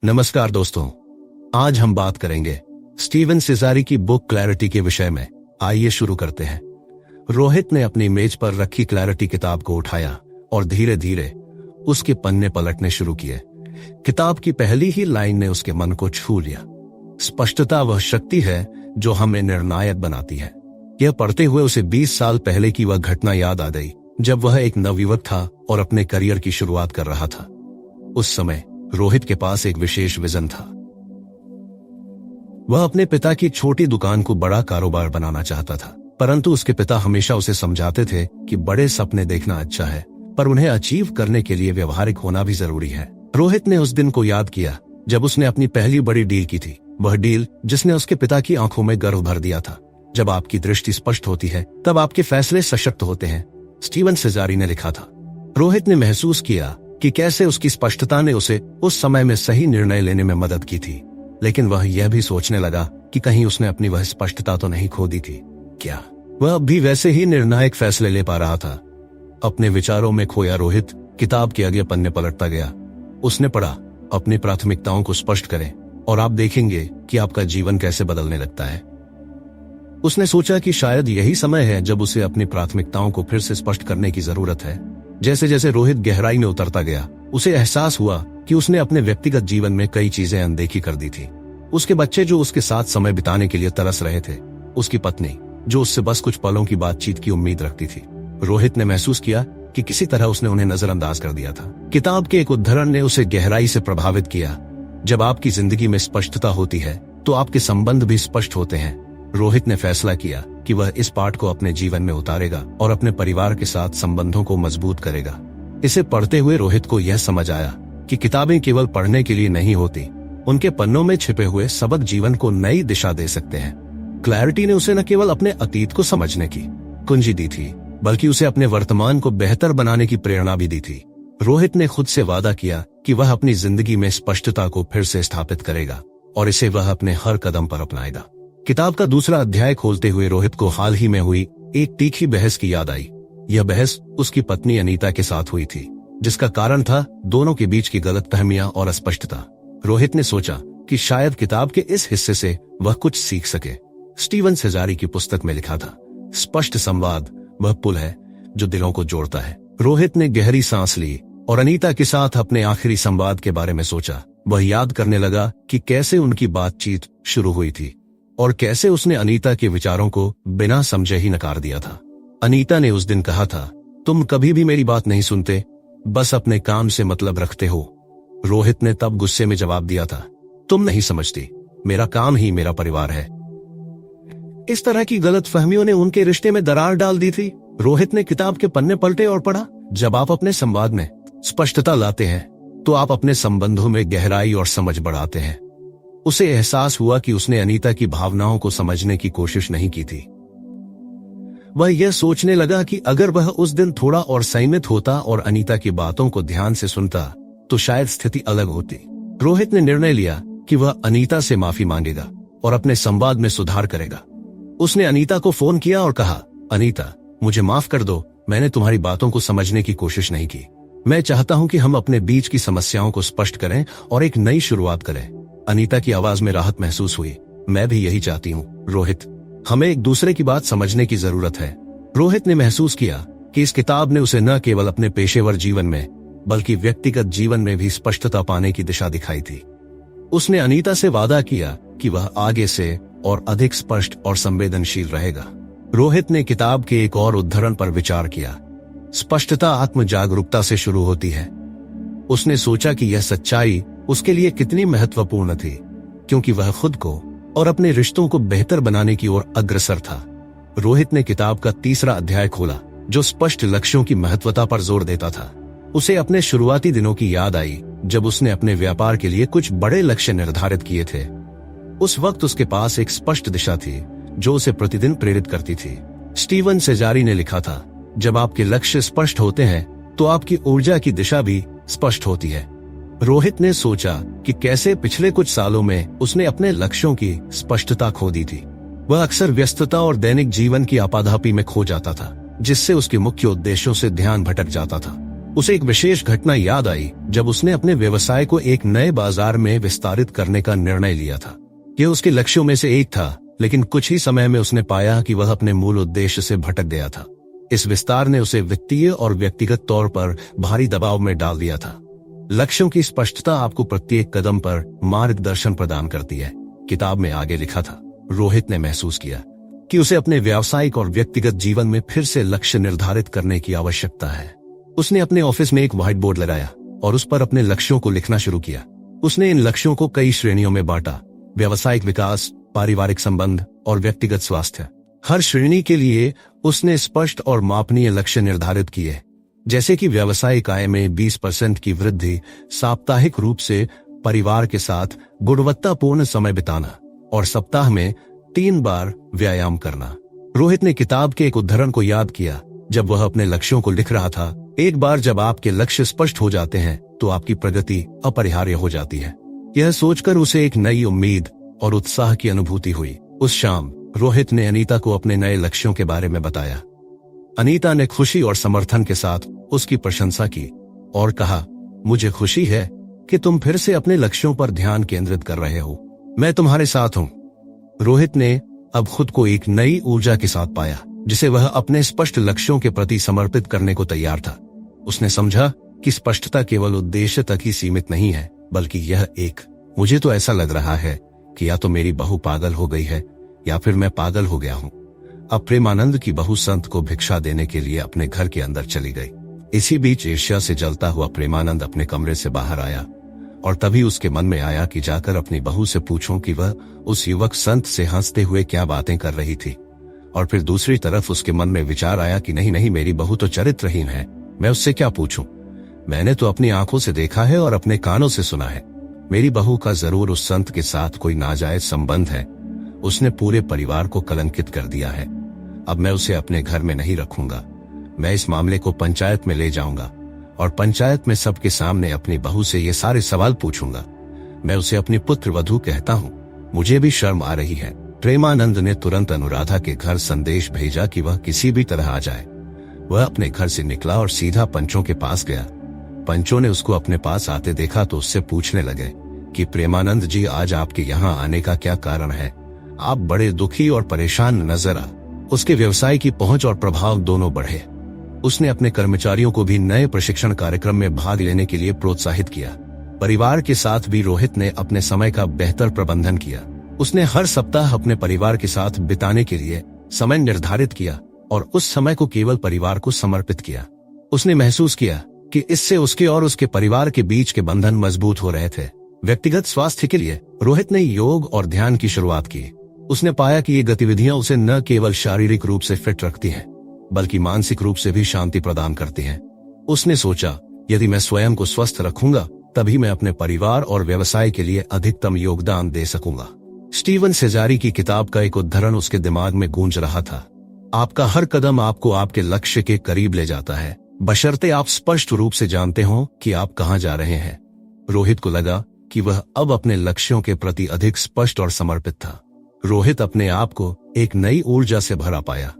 नमस्कार दोस्तों, आज हम बात करेंगे स्टीवन सेजारी की बुक क्लैरिटी के विषय में। आइए शुरू करते हैं। रोहित ने अपनी मेज पर रखी क्लैरिटी किताब को उठाया और धीरे धीरे उसके पन्ने पलटने शुरू किए। किताब की पहली ही लाइन ने उसके मन को छू लिया। स्पष्टता वह शक्ति है जो हमें निर्णायक बनाती है। यह पढ़ते हुए उसे 20 साल पहले की वह घटना याद आ गई जब वह एक नवयुवक था और अपने करियर की शुरुआत कर रहा था। उस समय रोहित के पास एक विशेष विजन था। वह अपने पिता की छोटी दुकान को बड़ा कारोबार बनाना चाहता था, परंतु उसके पिता हमेशा उसे समझाते थे कि बड़े सपने देखना अच्छा है, पर उन्हें अचीव करने के लिए व्यवहारिक होना भी जरूरी है। रोहित ने उस दिन को याद किया जब उसने अपनी पहली बड़ी डील की थी, वह डील जिसने उसके पिता की आंखों में गर्व भर दिया था। जब आपकी दृष्टि स्पष्ट होती है तब आपके फैसले सशक्त होते हैं, स्टीवन सेजारी ने लिखा था। रोहित ने महसूस किया कि कैसे उसकी स्पष्टता ने उसे उस समय में सही निर्णय लेने में मदद की थी, लेकिन वह यह भी सोचने लगा कि कहीं उसने अपनी वह स्पष्टता तो नहीं खो दी थी। क्या वह अब भी वैसे ही निर्णायक फैसले ले पा रहा था? अपने विचारों में खोया रोहित किताब के अगले पन्ने पलटता गया। उसने पढ़ा, अपनी प्राथमिकताओं को स्पष्ट करें और आप देखेंगे कि आपका जीवन कैसे बदलने लगता है। उसने सोचा कि शायद यही समय है जब उसे अपनी प्राथमिकताओं को फिर से स्पष्ट करने की जरूरत है। जैसे जैसे रोहित गहराई में उतरता गया, उसे एहसास हुआ कि उसने अपने व्यक्तिगत जीवन में कई चीजें अनदेखी कर दी थी। उसके बच्चे जो उसके साथ समय बिताने के लिए तरस रहे थे, उसकी पत्नी जो उससे बस कुछ पलों की बातचीत की उम्मीद रखती थी। रोहित ने महसूस किया कि किसी तरह उसने उन्हें नजरअंदाज कर दिया था। किताब के एक उद्धरण ने उसे गहराई से प्रभावित किया। जब आपकी जिंदगी में स्पष्टता होती है तो आपके संबंध भी स्पष्ट होते हैं। रोहित ने फैसला किया कि वह इस पाठ को अपने जीवन में उतारेगा और अपने परिवार के साथ संबंधों को मजबूत करेगा। इसे पढ़ते हुए रोहित को यह समझ आया कि किताबें केवल पढ़ने के लिए नहीं होती, उनके पन्नों में छिपे हुए सबक जीवन को नई दिशा दे सकते हैं। क्लैरिटी ने उसे न केवल अपने अतीत को समझने की कुंजी दी थी, बल्कि उसे अपने वर्तमान को बेहतर बनाने की प्रेरणा भी दी थी। रोहित ने खुद से वादा किया कि वह अपनी जिंदगी में स्पष्टता को फिर से स्थापित करेगा और इसे वह अपने हर कदम पर अपनाएगा। किताब का दूसरा अध्याय खोलते हुए रोहित को हाल ही में हुई एक तीखी बहस की याद आई। यह बहस उसकी पत्नी अनीता के साथ हुई थी, जिसका कारण था दोनों के बीच की गलतफहमियां और अस्पष्टता। रोहित ने सोचा कि शायद किताब के इस हिस्से से वह कुछ सीख सके। स्टीवन सेजारी की पुस्तक में लिखा था, स्पष्ट संवाद वह पुल है जो दिलों को जोड़ता है। रोहित ने गहरी सांस ली और अनीता के साथ अपने आखिरी संवाद के बारे में सोचा। वह याद करने लगा कि कैसे उनकी बातचीत शुरू हुई थी और कैसे उसने अनीता के विचारों को बिना समझे ही नकार दिया था। अनीता ने उस दिन कहा था, तुम कभी भी मेरी बात नहीं सुनते, बस अपने काम से मतलब रखते हो। रोहित ने तब गुस्से में जवाब दिया था, तुम नहीं समझती, मेरा काम ही मेरा परिवार है। इस तरह की गलतफहमियों ने उनके रिश्ते में दरार डाल दी थी। रोहित ने किताब के पन्ने पलटे और पढ़ा, जब आप अपने संवाद में स्पष्टता लाते हैं तो आप अपने संबंधों में गहराई और समझ बढ़ाते हैं। उसे एहसास हुआ कि उसने अनीता की भावनाओं को समझने की कोशिश नहीं की थी। वह यह सोचने लगा कि अगर वह उस दिन थोड़ा और संयमित होता और अनीता की बातों को ध्यान से सुनता तो शायद स्थिति अलग होती। रोहित ने निर्णय लिया कि वह अनीता से माफी मांगेगा और अपने संवाद में सुधार करेगा। उसने अनीता को फोन किया और कहा, अनीता, मुझे माफ कर दो, मैंने तुम्हारी बातों को समझने की कोशिश नहीं की। मैं चाहता हूं कि हम अपने बीच की समस्याओं को स्पष्ट करें और एक नई शुरुआत करें। अनीता की आवाज में राहत महसूस हुई। मैं भी यही चाहती हूँ रोहित, हमें एक दूसरे की बात समझने की जरूरत है। रोहित ने महसूस किया कि इस किताब ने उसे न केवल अपने पेशेवर जीवन में बल्कि व्यक्तिगत जीवन में भी स्पष्टता पाने की दिशा दिखाई थी। उसने अनीता से वादा किया कि वह आगे से और अधिक स्पष्ट और संवेदनशील रहेगा। रोहित ने किताब के एक और उद्धरण पर विचार किया, स्पष्टता आत्म जागरूकता से शुरू होती है। उसने सोचा कि यह सच्चाई उसके लिए कितनी महत्वपूर्ण थी, क्योंकि वह खुद को और अपने रिश्तों को बेहतर बनाने की ओर अग्रसर था। रोहित ने किताब का तीसरा अध्याय खोला, जो स्पष्ट लक्ष्यों की महत्वता पर जोर देता था। उसे अपने शुरुआती दिनों की याद आई जब उसने अपने व्यापार के लिए कुछ बड़े लक्ष्य निर्धारित किए थे। उस वक्त उसके पास एक स्पष्ट दिशा थी जो उसे प्रतिदिन प्रेरित करती थी। स्टीवन सेजारी ने लिखा था, जब आपके लक्ष्य स्पष्ट होते हैं तो आपकी ऊर्जा की दिशा भी स्पष्ट होती है। रोहित ने सोचा कि कैसे पिछले कुछ सालों में उसने अपने लक्ष्यों की स्पष्टता खो दी थी। वह अक्सर व्यस्तता और दैनिक जीवन की आपाधापी में खो जाता था, जिससे उसके मुख्य उद्देश्यों से ध्यान भटक जाता था। उसे एक विशेष घटना याद आई जब उसने अपने व्यवसाय को एक नए बाजार में विस्तारित करने का निर्णय लिया था। यह उसके लक्ष्यों में से एक था, लेकिन कुछ ही समय में उसने पाया कि वह अपने मूल उद्देश्य से भटक गया था। इस विस्तार ने उसे वित्तीय और व्यक्तिगत तौर पर भारी दबाव में डाल दिया था। लक्ष्यों की स्पष्टता आपको प्रत्येक कदम पर मार्गदर्शन प्रदान करती है। किताब में आगे लिखा था, रोहित ने महसूस किया कि उसे अपने व्यावसायिक और व्यक्तिगत जीवन में फिर से लक्ष्य निर्धारित करने की आवश्यकता है। उसने अपने ऑफिस में एक व्हाइट बोर्ड लगाया और उस पर अपने लक्ष्यों को लिखना शुरू किया। उसने इन लक्ष्यों को कई श्रेणियों में बांटा, व्यावसायिक विकास, पारिवारिक संबंध और व्यक्तिगत स्वास्थ्य। हर श्रेणी के लिए उसने स्पष्ट और मापनीय लक्ष्य निर्धारित किए, जैसे कि व्यावसायिक आय में 20% की वृद्धि, साप्ताहिक रूप से परिवार के साथ गुणवत्तापूर्ण समय बिताना और सप्ताह में 3 बार व्यायाम करना। रोहित ने किताब के एक उद्धरण को याद किया जब वह अपने लक्ष्यों को लिख रहा था, एक बार जब आपके लक्ष्य स्पष्ट हो जाते हैं तो आपकी प्रगति अपरिहार्य हो जाती है। यह सोचकर उसे एक नई उम्मीद और उत्साह की अनुभूति हुई। उस शाम रोहित ने अनीता को अपने नए लक्ष्यों के बारे में बताया। अनीता ने खुशी और समर्थन के साथ उसकी प्रशंसा की और कहा, मुझे खुशी है कि तुम फिर से अपने लक्ष्यों पर ध्यान केंद्रित कर रहे हो। मैं तुम्हारे साथ हूं। रोहित ने अब खुद को एक नई ऊर्जा के साथ पाया, जिसे वह अपने स्पष्ट लक्ष्यों के प्रति समर्पित करने को तैयार था। उसने समझा कि स्पष्टता केवल उद्देश्य तक ही सीमित नहीं है, बल्कि यह एक मुझे तो ऐसा लग रहा है कि या तो मेरी बहू पागल हो गई है या फिर मैं पागल हो गया हूं। अब प्रेमानंद की बहू संत को भिक्षा देने के लिए अपने घर के अंदर चली गई। इसी बीच ईर्ष्या से जलता हुआ प्रेमानंद अपने कमरे से बाहर आया और तभी उसके मन में आया कि जाकर अपनी बहू से पूछूं कि वह उस युवक संत से हंसते हुए क्या बातें कर रही थी। और फिर दूसरी तरफ उसके मन में विचार आया कि नहीं, मेरी बहू तो चरित्रहीन है, मैं उससे क्या पूछूं। मैंने तो अपनी आंखों से देखा है और अपने कानों से सुना है, मेरी बहू का जरूर उस संत के साथ कोई नाजायज संबंध है। उसने पूरे परिवार को कलंकित कर दिया है। अब मैं उसे अपने घर में नहीं रखूंगा। मैं इस मामले को पंचायत में ले जाऊंगा और पंचायत में सबके सामने अपनी बहू से ये सारे सवाल पूछूंगा। मैं उसे अपनी पुत्र वधू कहता हूँ। मुझे भी शर्म आ रही है। प्रेमानंद ने तुरंत अनुराधा के घर संदेश भेजा कि वह किसी भी तरह आ जाए। वह अपने घर से निकला और सीधा पंचों के पास गया। पंचों ने उसको अपने पास आते देखा तो उससे पूछने लगे कि प्रेमानंद जी, आज आपके यहाँ आने का क्या कारण है? आप बड़े दुखी और परेशान नजर आ। उसके व्यवसाय की पहुंच और प्रभाव दोनों बढ़े। उसने अपने कर्मचारियों को भी नए प्रशिक्षण कार्यक्रम में भाग लेने के लिए प्रोत्साहित किया। परिवार के साथ भी रोहित ने अपने समय का बेहतर प्रबंधन किया। उसने हर सप्ताह अपने परिवार के साथ बिताने के लिए समय निर्धारित किया और उस समय को केवल परिवार को समर्पित किया। उसने महसूस किया कि इससे उसके और उसके परिवार के बीच के बंधन मजबूत हो रहे थे। व्यक्तिगत स्वास्थ्य के लिए रोहित ने योग और ध्यान की शुरुआत की। उसने पाया कि ये गतिविधियां उसे न केवल शारीरिक रूप से फिट रखती हैं, बल्कि मानसिक रूप से भी शांति प्रदान करती हैं। उसने सोचा, यदि मैं स्वयं को स्वस्थ रखूंगा तभी मैं अपने परिवार और व्यवसाय के लिए अधिकतम योगदान दे सकूंगा। स्टीवन सेजारी की किताब का एक उद्धरण उसके दिमाग में गूंज रहा था। आपका हर कदम आपको आपके लक्ष्य के करीब ले जाता है, बशर्ते आप स्पष्ट रूप से जानते हो कि आप कहां जा रहे हैं। रोहित को लगा कि वह अब अपने लक्ष्यों के प्रति अधिक स्पष्ट और समर्पित था। रोहित अपने आप को एक नई ऊर्जा से भरा पाया।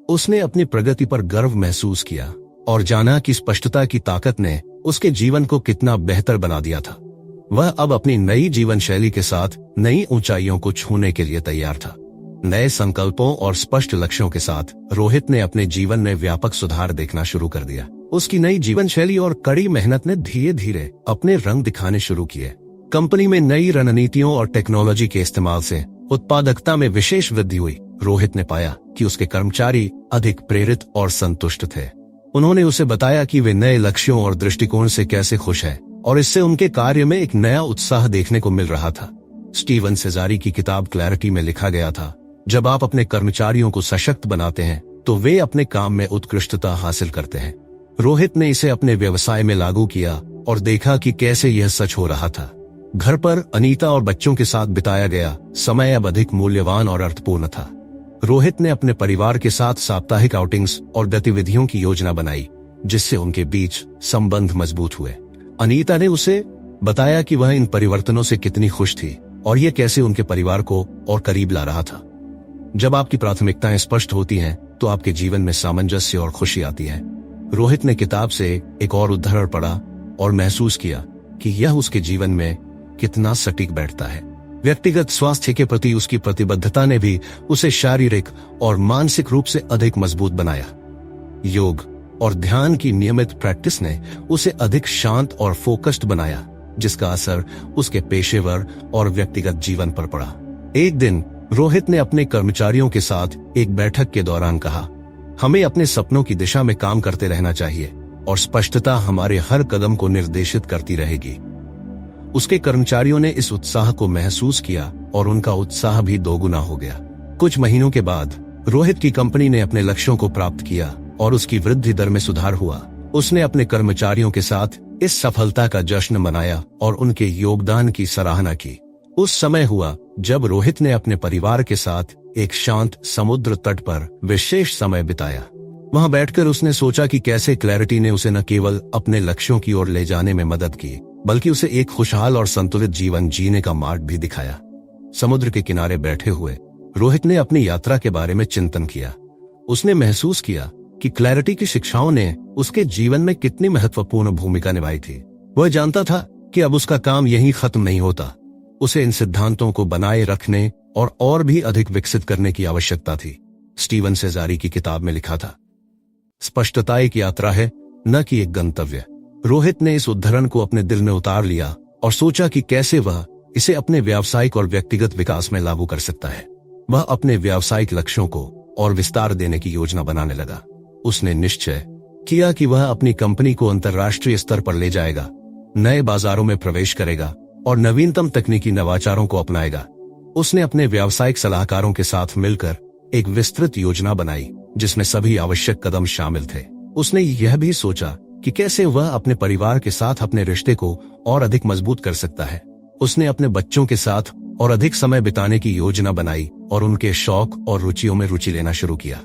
उसने अपनी प्रगति पर गर्व महसूस किया और जाना कि स्पष्टता की ताकत ने उसके जीवन को कितना बेहतर बना दिया था। वह अब अपनी नई जीवन शैली के साथ नई ऊंचाइयों को छूने के लिए तैयार था। नए संकल्पों और स्पष्ट लक्ष्यों के साथ रोहित ने अपने जीवन में व्यापक सुधार देखना शुरू कर दिया। उसकी नई जीवन शैली और कड़ी मेहनत ने धीरे धीरे अपने रंग दिखाने शुरू किए। कंपनी में नई रणनीतियों और टेक्नोलॉजी के इस्तेमाल से उत्पादकता में विशेष वृद्धि हुई। रोहित ने पाया कि उसके कर्मचारी अधिक प्रेरित और संतुष्ट थे। उन्होंने उसे बताया कि वे नए लक्ष्यों और दृष्टिकोण से कैसे खुश हैं और इससे उनके कार्य में एक नया उत्साह देखने को मिल रहा था। स्टीवन सेजारी की किताब क्लैरिटी में लिखा गया था, जब आप अपने कर्मचारियों को सशक्त बनाते हैं तो वे अपने काम में उत्कृष्टता हासिल करते हैं। रोहित ने इसे अपने व्यवसाय में लागू किया और देखा कि कैसे यह सच हो रहा था। घर पर अनीता और बच्चों के साथ बिताया गया समय अब अधिक मूल्यवान और अर्थपूर्ण था। रोहित ने अपने परिवार के साथ साप्ताहिक आउटिंग्स और गतिविधियों की योजना बनाई, जिससे उनके बीच संबंध मजबूत हुए। अनीता ने उसे बताया कि वह इन परिवर्तनों से कितनी खुश थी और ये कैसे उनके परिवार को और करीब ला रहा था। जब आपकी प्राथमिकताएं स्पष्ट होती हैं तो आपके जीवन में सामंजस्य और खुशी आती है। रोहित ने किताब से एक और उद्धरण पढ़ा और महसूस किया कि यह उसके जीवन में कितना सटीक बैठता है। व्यक्तिगत स्वास्थ्य के प्रति उसकी प्रतिबद्धता ने भी उसे शारीरिक और मानसिक रूप से अधिक मजबूत बनाया। योग और ध्यान की नियमित प्रैक्टिस ने उसे अधिक शांत और फोकस्ड बनाया, जिसका असर उसके पेशेवर और व्यक्तिगत जीवन पर पड़ा। एक दिन रोहित ने अपने कर्मचारियों के साथ एक बैठक के दौरान कहा, हमें अपने सपनों की दिशा में काम करते रहना चाहिए और स्पष्टता हमारे हर कदम को निर्देशित करती रहेगी। उसके कर्मचारियों ने इस उत्साह को महसूस किया और उनका उत्साह भी दोगुना हो गया। कुछ महीनों के बाद रोहित की कंपनी ने अपने लक्ष्यों को प्राप्त किया और उसकी वृद्धि दर में सुधार हुआ। उसने अपने कर्मचारियों के साथ इस सफलता का जश्न मनाया और उनके योगदान की सराहना की। उस समय हुआ जब रोहित ने अपने परिवार के साथ एक शांत समुद्र तट पर विशेष समय बिताया। वहां बैठकर उसने सोचा कि कैसे क्लैरिटी ने उसे न केवल अपने लक्ष्यों की ओर ले जाने में मदद की, बल्कि उसे एक खुशहाल और संतुलित जीवन जीने का मार्ग भी दिखाया। समुद्र के किनारे बैठे हुए रोहित ने अपनी यात्रा के बारे में चिंतन किया। उसने महसूस किया कि क्लैरिटी की शिक्षाओं ने उसके जीवन में कितनी महत्वपूर्ण भूमिका निभाई थी। वह जानता था कि अब उसका काम यहीं खत्म नहीं होता। उसे इन सिद्धांतों को बनाए रखने और भी अधिक विकसित करने की आवश्यकता थी। स्टीवन सेजारी की किताब में लिखा था, स्पष्टता एक यात्रा है, न कि एक गंतव्य। रोहित ने इस उद्धरण को अपने दिल में उतार लिया और सोचा कि कैसे वह इसे अपने व्यावसायिक और व्यक्तिगत विकास में लागू कर सकता है। वह अपने व्यावसायिक लक्ष्यों को और विस्तार देने की योजना बनाने लगा। उसने निश्चय किया कि वह अपनी कंपनी को अंतर्राष्ट्रीय स्तर पर ले जाएगा, नए बाजारों में प्रवेश करेगा और नवीनतम तकनीकी नवाचारों को अपनाएगा। उसने अपने व्यावसायिक सलाहकारों के साथ मिलकर एक विस्तृत योजना बनाई, जिसमें सभी आवश्यक कदम शामिल थे। उसने यह भी सोचा कि कैसे वह अपने परिवार के साथ अपने रिश्ते को और अधिक मजबूत कर सकता है। उसने अपने बच्चों के साथ और अधिक समय बिताने की योजना बनाई और उनके शौक और रुचियों में रुचि लेना शुरू किया।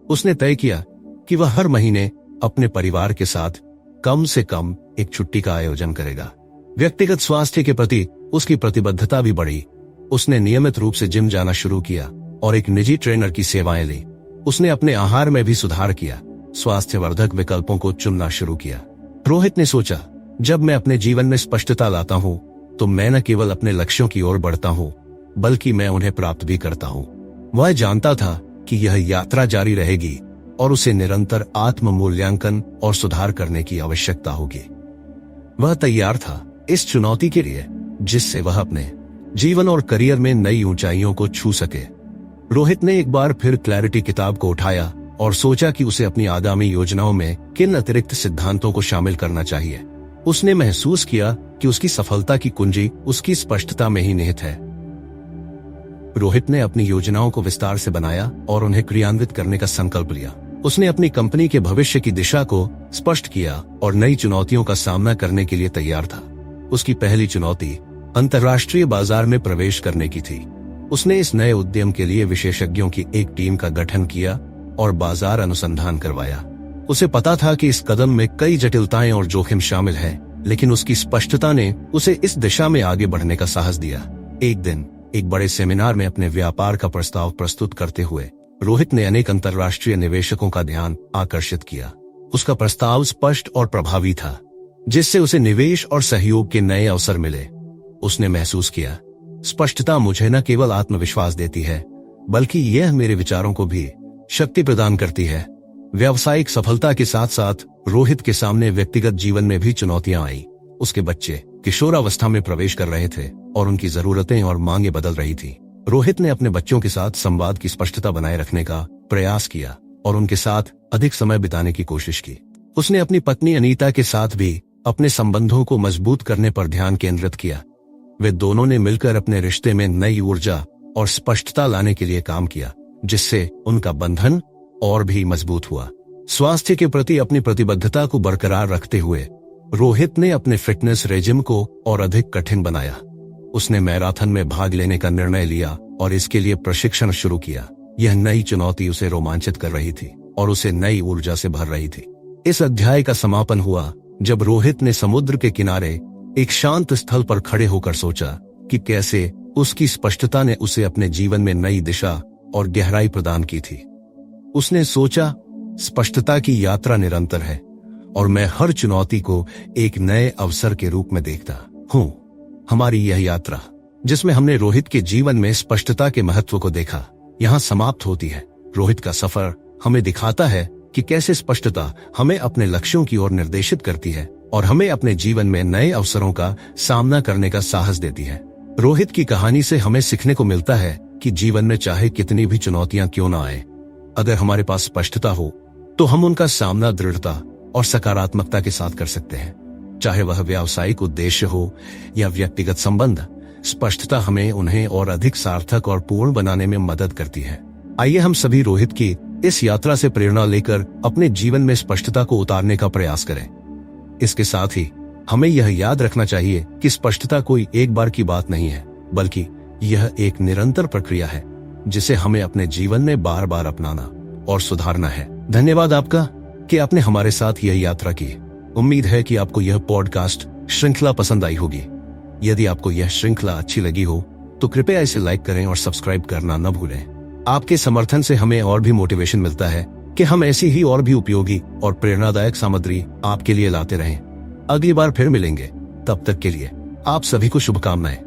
उसने तय किया कि वह हर महीने अपने परिवार के साथ कम से कम एक छुट्टी का आयोजन करेगा। व्यक्तिगत स्वास्थ्य के प्रति उसकी प्रतिबद्धता भी बढ़ी। उसने नियमित रूप से जिम जाना शुरू किया और एक निजी ट्रेनर की सेवाएं ली। उसने अपने आहार में भी सुधार किया, स्वास्थ्यवर्धक विकल्पों को चुनना शुरू किया। रोहित ने सोचा, जब मैं अपने जीवन में स्पष्टता लाता हूं, तो मैं न केवल अपने लक्ष्यों की ओर बढ़ता हूं, बल्कि मैं उन्हें प्राप्त भी करता हूं। वह जानता था कि यह यात्रा जारी रहेगी और उसे निरंतर आत्म मूल्यांकन और सुधार करने की आवश्यकता होगी। वह तैयार था इस चुनौती के लिए, जिससे वह अपने जीवन और करियर में नई ऊंचाइयों को छू सके। रोहित ने एक बार फिर क्लैरिटी किताब को उठाया और सोचा कि उसे अपनी आगामी योजनाओं में किन अतिरिक्त सिद्धांतों को शामिल करना चाहिए। उसने महसूस किया कि उसकी सफलता की कुंजी उसकी स्पष्टता में ही निहित है। रोहित ने अपनी योजनाओं को विस्तार से बनाया और उन्हें क्रियान्वित करने का संकल्प लिया। उसने अपनी कंपनी के भविष्य की दिशा को स्पष्ट किया और नई चुनौतियों का सामना करने के लिए तैयार था। उसकी पहली चुनौती अंतर्राष्ट्रीय बाजार में प्रवेश करने की थी। उसने इस नए उद्यम के लिए विशेषज्ञों की एक टीम का गठन किया और बाजार अनुसंधान करवाया। उसे पता था कि इस कदम में कई जटिलताएं और जोखिम शामिल हैं, लेकिन उसकी स्पष्टता ने उसे इस दिशा में आगे बढ़ने का साहस दिया। एक दिन एक बड़े सेमिनार में अपने व्यापार का प्रस्ताव प्रस्तुत करते हुए रोहित ने अनेक अंतर्राष्ट्रीय निवेशकों का ध्यान आकर्षित किया। उसका प्रस्ताव स्पष्ट और प्रभावी था, जिससे उसे निवेश और सहयोग के नए अवसर मिले। उसने महसूस किया, स्पष्टता मुझे न केवल आत्मविश्वास देती है, बल्कि यह मेरे विचारों को भी शक्ति प्रदान करती है। व्यावसायिक सफलता के साथ साथ रोहित के सामने व्यक्तिगत जीवन में भी चुनौतियां आई। उसके बच्चे किशोरावस्था में प्रवेश कर रहे थे और उनकी जरूरतें और मांगें बदल रही थी। रोहित ने अपने बच्चों के साथ संवाद की स्पष्टता बनाए रखने का प्रयास किया और उनके साथ अधिक समय बिताने की कोशिश की। उसने अपनी पत्नी अनीता के साथ भी अपने संबंधों को मजबूत करने पर ध्यान केंद्रित किया। वे दोनों ने मिलकर अपने रिश्ते में नई ऊर्जा और स्पष्टता लाने के लिए काम किया, जिससे उनका बंधन और भी मजबूत हुआ। स्वास्थ्य के प्रति अपनी प्रतिबद्धता को बरकरार रखते हुए रोहित ने अपने फिटनेस रेजिम को और अधिक कठिन बनाया। उसने मैराथन में भाग लेने का निर्णय लिया और इसके लिए प्रशिक्षण शुरू किया। यह नई चुनौती उसे रोमांचित कर रही थी और उसे नई ऊर्जा से भर रही थी। इस अध्याय का समापन हुआ जब रोहित ने समुद्र के किनारे एक शांत स्थल पर खड़े होकर सोचा कि कैसे उसकी स्पष्टता ने उसे अपने जीवन में नई दिशा और गहराई प्रदान की थी। उसने सोचा स्पष्टता की यात्रा निरंतर है और मैं हर चुनौती को एक नए अवसर के रूप में देखता हूँ। हमारी यह यात्रा, जिसमें हमने रोहित के जीवन में स्पष्टता के महत्व को देखा, यहाँ समाप्त होती है। रोहित का सफर हमें दिखाता है कि कैसे स्पष्टता हमें अपने लक्ष्यों की ओर निर्देशित करती है और हमें अपने जीवन में नए अवसरों का सामना करने का साहस देती है। रोहित की कहानी से हमें सीखने को मिलता है कि जीवन में चाहे कितनी भी चुनौतियां क्यों ना आए, अगर हमारे पास स्पष्टता हो तो हम उनका सामना दृढ़ता और सकारात्मकता के साथ कर सकते हैं। चाहे वह व्यावसायिक उद्देश्य हो या व्यक्तिगत संबंध, स्पष्टता हमें उन्हें और अधिक सार्थक और पूर्ण बनाने में मदद करती है। आइए हम सभी रोहित की इस यात्रा से प्रेरणा लेकर अपने जीवन में स्पष्टता को उतारने का प्रयास करें। इसके साथ ही हमें यह याद रखना चाहिए कि स्पष्टता कोई एक बार की बात नहीं है, बल्कि यह एक निरंतर प्रक्रिया है जिसे हमें अपने जीवन में बार बार अपनाना और सुधारना है। धन्यवाद आपका कि आपने हमारे साथ यह यात्रा की। उम्मीद है कि आपको यह पॉडकास्ट श्रृंखला पसंद आई होगी। यदि आपको यह श्रृंखला अच्छी लगी हो तो कृपया इसे लाइक करें और सब्सक्राइब करना न भूलें। आपके समर्थन से हमें और भी मोटिवेशन मिलता है कि हम ऐसी ही और भी उपयोगी और प्रेरणादायक सामग्री आपके लिए लाते रहें। अगली बार फिर मिलेंगे, तब तक के लिए आप सभी को शुभकामनाएं।